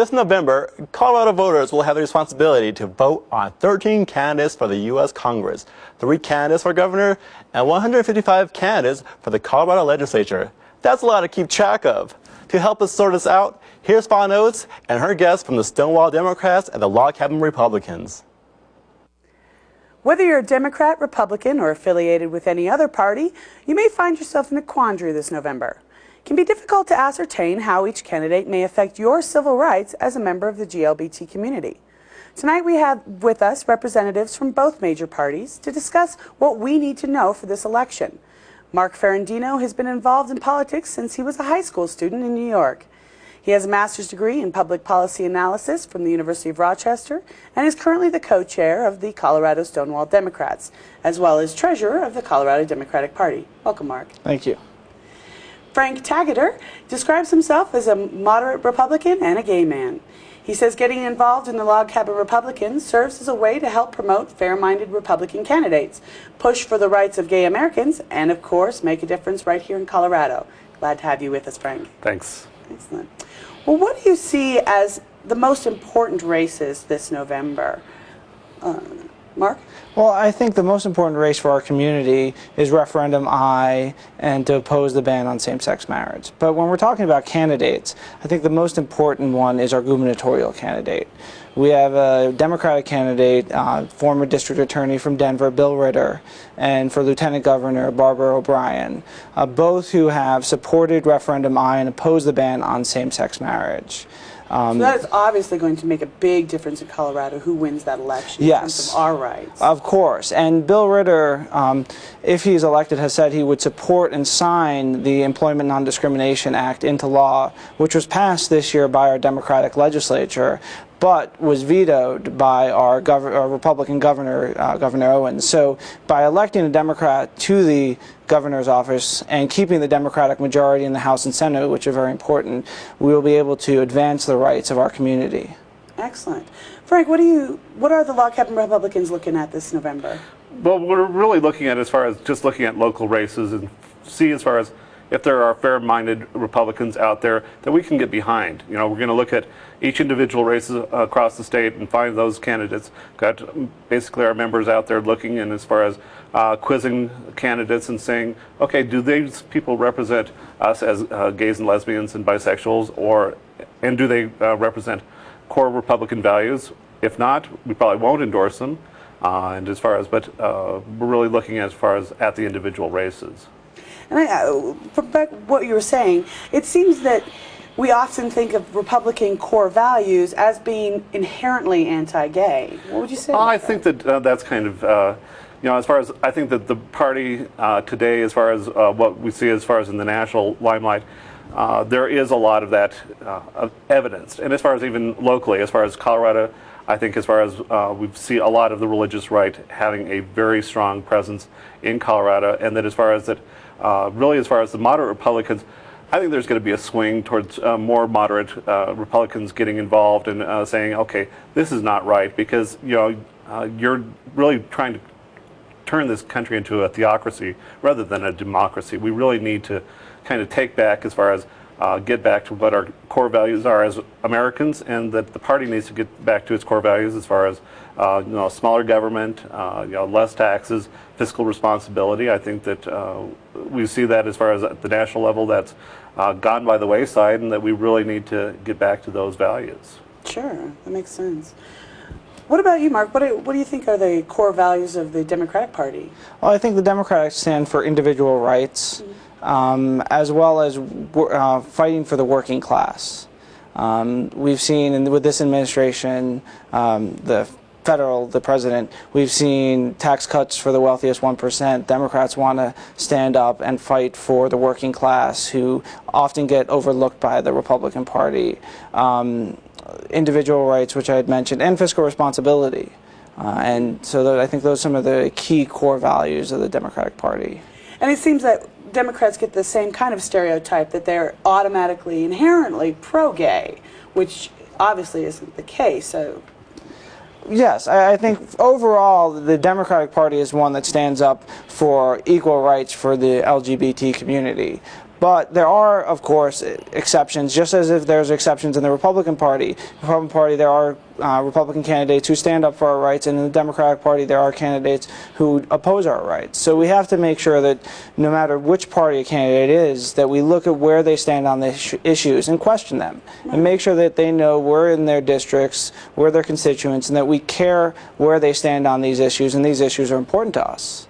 This November, Colorado voters will have the responsibility to vote on 13 candidates for the U.S. Congress, 3 candidates for governor, and 155 candidates for the Colorado legislature. That's a lot to keep track of. To help us sort this out, here's Fawn Oates and her guests from the Stonewall Democrats and the Log Cabin Republicans. Whether you're a Democrat, Republican, or affiliated with any other party, you may find yourself in a quandary this November. It can be difficult to ascertain how each candidate may affect your civil rights as a member of the GLBT community. Tonight we have with us representatives from both major parties to discuss what we need to know for this election. Mark Ferrandino has been involved in politics since he was a high school student in New York. He has a master's degree in public policy analysis from the University of Rochester and is currently the co-chair of the Colorado Stonewall Democrats, as well as treasurer of the Colorado Democratic Party. Welcome, Mark. Thank you. Frank Taggeder describes himself as a moderate Republican and a gay man. He says getting involved in the Log Cabin Republicans serves as a way to help promote fair-minded Republican candidates, push for the rights of gay Americans, and of course make a difference right here in Colorado. Glad to have you with us, Frank. Thanks. Excellent. Well, what do you see as the most important races this November? Mark? Well, I think the most important race for our community is referendum aye and to oppose the ban on same-sex marriage. But when we're talking about candidates, I think the most important one is our gubernatorial candidate. We have a Democratic candidate, former district attorney from Denver, Bill Ritter, and for Lieutenant Governor, Barbara O'Brien, both who have supported referendum aye and opposed the ban on same-sex marriage. So that is obviously going to make a big difference in Colorado who wins that election in terms of our rights. Of course. And Bill Ritter, if he's elected, has said he would support and sign the Employment Non-Discrimination Act into law, which was passed this year by our Democratic legislature, but was vetoed by our Republican governor, Governor Owens. So by electing a Democrat to the governor's office and keeping the Democratic majority in the House and Senate, which are very important, we will be able to advance the rights of our community. Excellent. Frank, what are the Log Cabin Republicans looking at this November? Well, we're really looking at, as far as just looking at local races, and see as far as if there are fair-minded Republicans out there that we can get behind. You know, we're going to look at each individual races across the state and find those candidates. Got basically our members out there looking, and as far as quizzing candidates and saying, okay, do these people represent us as gays and lesbians and bisexuals, and do they represent core Republican values? If not, we probably won't endorse them. And as far as, but we're really looking as far as at the individual races. And from back what you were saying, it seems that we often think of Republican core values as being inherently anti-gay. What would you say about I think that that's kind of, you know, as far as I think that the party today, as far as what we see as far as in the national limelight, there is a lot of that evidenced. And as far as even locally, as far as Colorado, I think as far as we see a lot of the religious right having a very strong presence in Colorado, and that as far as that, really as far as the moderate Republicans, I think there's going to be a swing towards more moderate Republicans getting involved and saying, okay, this is not right, because you know you're really trying to turn this country into a theocracy rather than a democracy. We really need to kind of take back as far as get back to what our core values are as Americans, and that the party needs to get back to its core values as far as you know, smaller government, you know, less taxes, fiscal responsibility. I think that we see that as far as at the national level, that's gone by the wayside, and that we really need to get back to those values. Sure, that makes sense. What about you, Mark? What do you think are the core values of the Democratic Party? Well, I think the Democrats stand for individual rights, as well as fighting for the working class. We've seen with this administration, the president, we've seen tax cuts for the wealthiest 1%. Democrats want to stand up and fight for the working class, who often get overlooked by the Republican Party. Individual rights, which I had mentioned, and fiscal responsibility. And so I think those are some of the key core values of the Democratic Party. And it seems that Democrats get the same kind of stereotype, that they're automatically, inherently pro-gay, which obviously isn't the case. So Yes, I think overall the Democratic Party is one that stands up for equal rights for the LGBT community. But there are, of course, exceptions, just as if there's exceptions in the Republican Party. The Republican Party, there are Republican candidates who stand up for our rights, and in the Democratic Party, there are candidates who oppose our rights. So we have to make sure that no matter which party a candidate is, that we look at where they stand on the issues and question them, and make sure that they know we're in their districts, we're their constituents, and that we care where they stand on these issues, and these issues are important to us.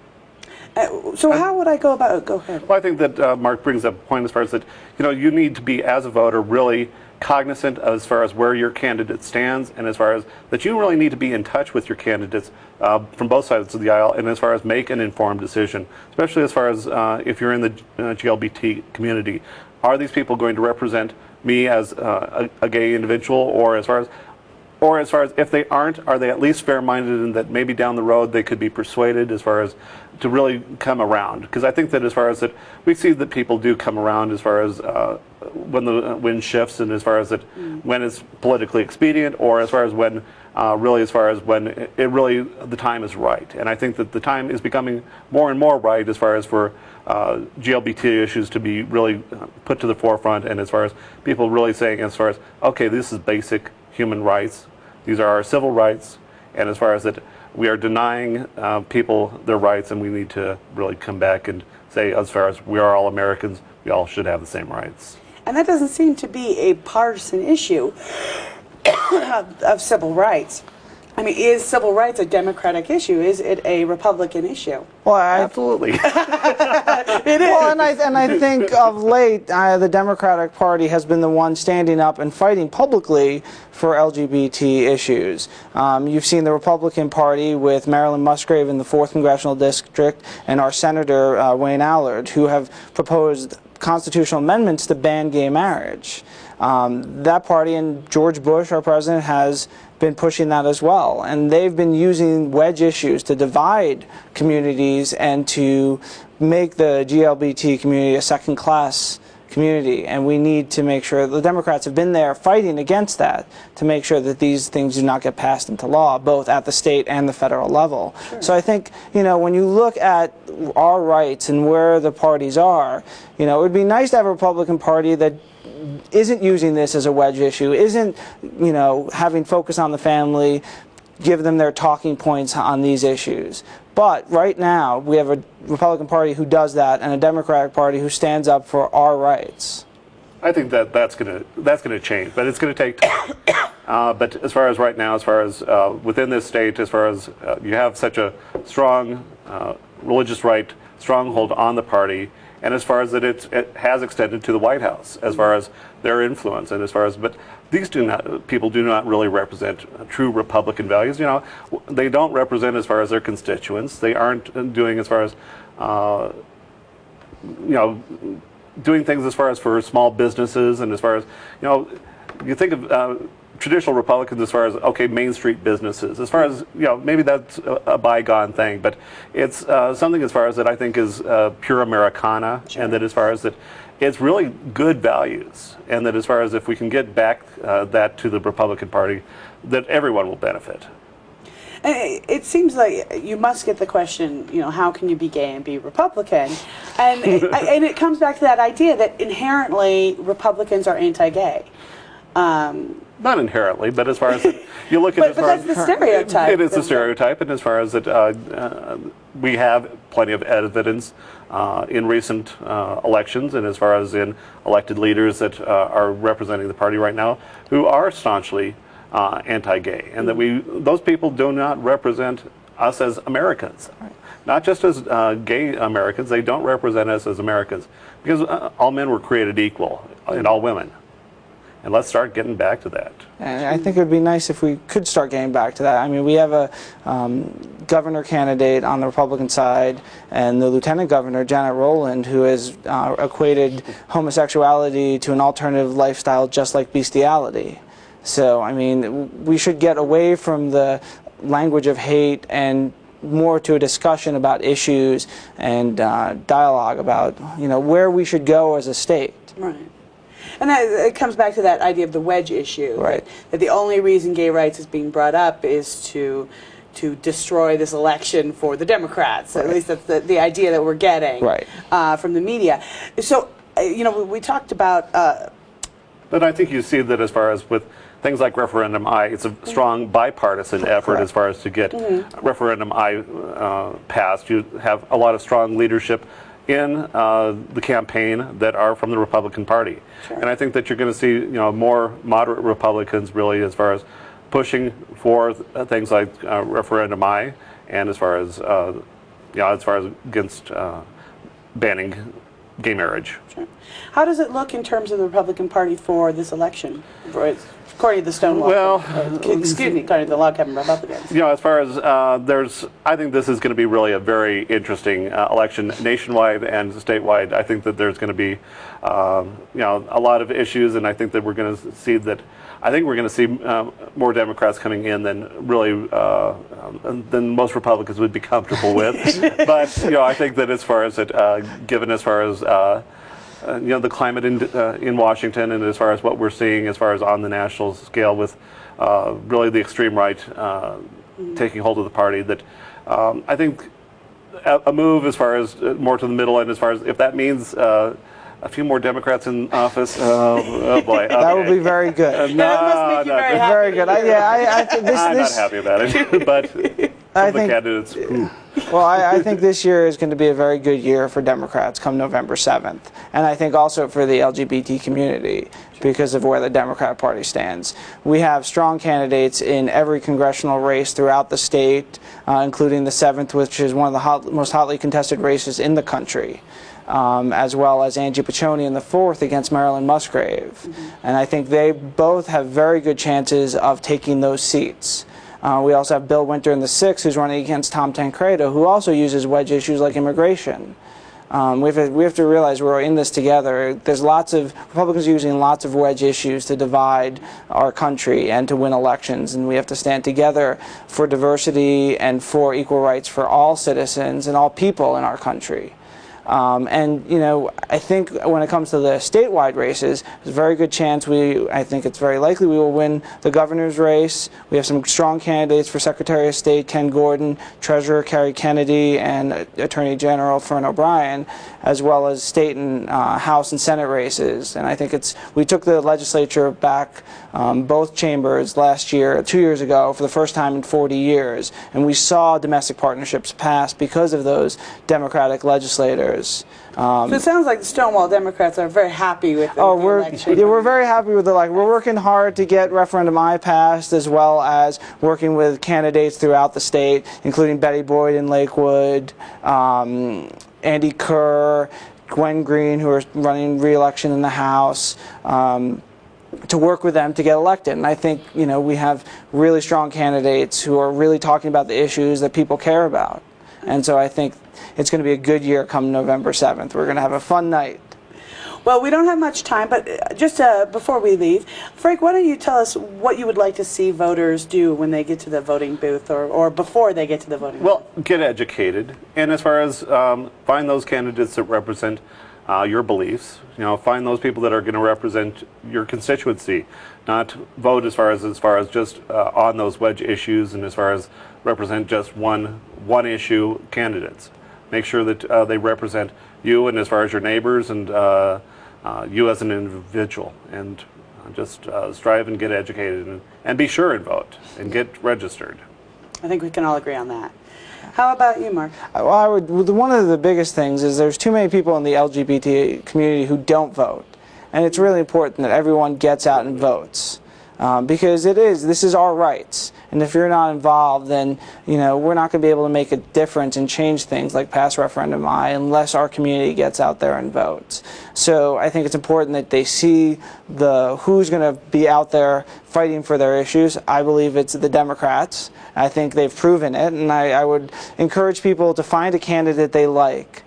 So how would I go about it? Go ahead. Well, I think that Mark brings up a point as far as that, you need to be, as a voter, really cognizant as far as where your candidate stands, and as far as that you really need to be in touch with your candidates from both sides of the aisle, and as far as make an informed decision, especially as far as if you're in the GLBT community. Are these people going to represent me as a gay individual, or as far as if they aren't, are they at least fair-minded and that maybe down the road they could be persuaded as far as to really come around? Because I think that as far as that, we see that people do come around as far as when the wind shifts, and as far as that when it's politically expedient, or as far as when really as far as when it really the time is right. And I think that the time is becoming more and more right as far as for GLBT issues to be really put to the forefront, and as far as people really saying as far as, okay, this is basic human rights. These are our civil rights, and as far as that, we are denying people their rights, and we need to really come back and say, as far as we are all Americans, we all should have the same rights. And that doesn't seem to be a partisan issue of civil rights. I mean, is civil rights a Democratic issue? Is it a Republican issue? Well, absolutely. It is. Well, and I think of late, the Democratic Party has been the one standing up and fighting publicly for LGBT issues. You've seen the Republican Party with Marilyn Musgrave in the 4th Congressional District and our Senator Wayne Allard, who have proposed constitutional amendments to ban gay marriage. That party, and George Bush, our president, has been pushing that as well, and they've been using wedge issues to divide communities and to make the GLBT community a second-class community, and we need to make sure the Democrats have been there fighting against that to make sure that these things do not get passed into law, both at the state and the federal level. Sure. So I think, when you look at our rights and where the parties are, it would be nice to have a Republican Party that isn't using this as a wedge issue, isn't, having focus on the family, give them their talking points on these issues. But right now, we have a Republican Party who does that, and a Democratic Party who stands up for our rights. I think that's gonna change, but it's gonna take time. But as far as right now, as far as within this state, as far as you have such a strong religious right stronghold on the party, and as far as that it has extended to the White House, as far as their influence, and as far as, but these people do not really represent true Republican values. They don't represent as far as their constituents. They aren't doing as far as, doing things as far as for small businesses, and as far as, you think of traditional Republicans as far as, okay, Main Street businesses, as far as, maybe that's a bygone thing, but it's something as far as that I think is pure Americana. Sure. And that as far as that it's really good values, and that as far as if we can get back that to the Republican Party, that everyone will benefit. And it seems like you must get the question, how can you be gay and be Republican? And it comes back to that idea that inherently Republicans are anti-gay. Not inherently, but as far as you look at, but that's the stereotype. It is a stereotype, and as far as we have plenty of evidence in recent elections, and as far as in elected leaders that are representing the party right now, who are staunchly anti-gay, and that those people do not represent us as Americans. Right. Not just as gay Americans, they don't represent us as Americans, because all men were created equal, and all women. And let's start getting back to that. And I think it would be nice if we could start getting back to that. I mean, we have a governor candidate on the Republican side, and the lieutenant governor, Janet Rowland, who has equated homosexuality to an alternative lifestyle just like bestiality. So, I mean, we should get away from the language of hate and more to a discussion about issues and dialogue about, where we should go as a state. Right. And it comes back to that idea of the wedge issue. Right. That the only reason gay rights is being brought up is to destroy this election for the Democrats. Right. At least that's the idea that we're getting right. From the media. So you know, we talked about. But I think you see that as far as with things like Referendum I, it's a strong bipartisan effort as far as to get Referendum I passed. You have a lot of strong leadership in the campaign that are from the Republican Party. Sure. And I think that you're going to see, you know, more moderate Republicans really as far as pushing for things like Referendum I, and as far as against banning gay marriage. Sure. How does it look in terms of the Republican Party for this election, according to the Stonewall? Well, excuse me, according to the log-cabin Republicans. You know, as far as I think this is going to be really a very interesting election, nationwide and statewide. I think that there's going to be, you know, a lot of issues, and I think that we're going to see that. I think we're going to see more Democrats coming in than really than most Republicans would be comfortable with. But you know, I think that as far as it, given as far as you know, the climate in Washington, and as far as what we're seeing as far as on the national scale with really the extreme right taking hold of the party, that I think a move as far as more to the middle end, as far as if that means a few more Democrats in office. Oh boy. Okay. That would be very good. That must make you very happy. Very good. I think I'm not happy about it, but I the think, candidates. well, I think this year is going to be a very good year for Democrats come November 7th. And I think also for the LGBT community because of where the Democratic Party stands. We have strong candidates in every congressional race throughout the state, including the 7th, which is one of the most hotly contested races in the country. As well as Angie Piccioni in the 4th against Marilyn Musgrave. And I think they both have very good chances of taking those seats. We also have Bill Winter in the 6th, who's running against Tom Tancredo, who also uses wedge issues like immigration. We have to realize we're in this together. There's lots of Republicans using lots of wedge issues to divide our country and to win elections, and we have to stand together for diversity and for equal rights for all citizens and all people in our country. And you know, I think when it comes to the statewide races, there's a very good chance I think it's very likely we will win the governor's race. We have some strong candidates for Secretary of State Ken Gordon, Treasurer Kerry Kennedy, and Attorney General Fern O'Brien, as well as state and House and Senate races. And I think we took the legislature back both chambers last year, 2 years ago, for the first time in 40 years, and we saw domestic partnerships pass because of those Democratic legislators. So it sounds like the Stonewall Democrats are very happy with the election. Yeah, we're very happy with the election. We're working hard to get Referendum I passed, as well as working with candidates throughout the state, including Betty Boyd in Lakewood, Andy Kerr, Gwen Green, who are running re-election in the House, to work with them to get elected. And I think, you know, we have really strong candidates who are really talking about the issues that people care about. And so I think it's going to be a good year come November 7th. We're going to have a fun night. Well, we don't have much time, but just before we leave, Frank, why don't you tell us what you would like to see voters do when they get to the voting booth or before they get to the voting booth? Well, get educated. And as far as find those candidates that represent your beliefs, you know, find those people that are going to represent your constituency, not vote as far as just on those wedge issues and as far as represent just one issue candidates. Make sure that they represent you and as far as your neighbors and you as an individual, and just strive and get educated and be sure and vote and get registered. I think we can all agree on that. How about you, Mark? Well, one of the biggest things is there's too many people in the LGBT community who don't vote, and it's really important that everyone gets out and votes. Because this is our rights, and if you're not involved, then you know we're not going to be able to make a difference and change things like pass Referendum I unless our community gets out there and votes. So I think it's important that they see who's going to be out there fighting for their issues. I believe it's the Democrats. I think they've proven it, and I would encourage people to find a candidate they like.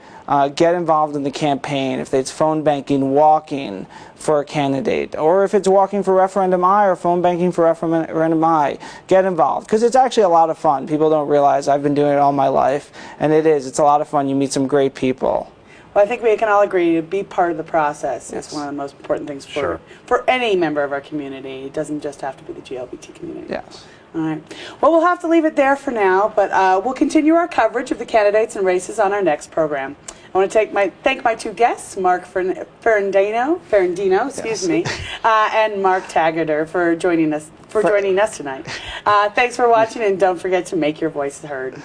Get involved in the campaign. If it's phone banking, walking for a candidate, or if it's walking for Referendum I or phone banking for Referendum I, get involved, because it's actually a lot of fun. People don't realize I've been doing it all my life, and it's a lot of fun. You meet some great people. Well, I think we can all agree to be part of the process. Yes. It's one of the most important things for any member of our community. It doesn't just have to be the GLBT community. Yes. All right. Well, we'll have to leave it there for now, but we'll continue our coverage of the candidates and races on our next program. I want to thank my two guests, Mark Ferrandino, excuse me, and Mark Taggart for joining us tonight. Thanks for watching, and don't forget to make your voices heard.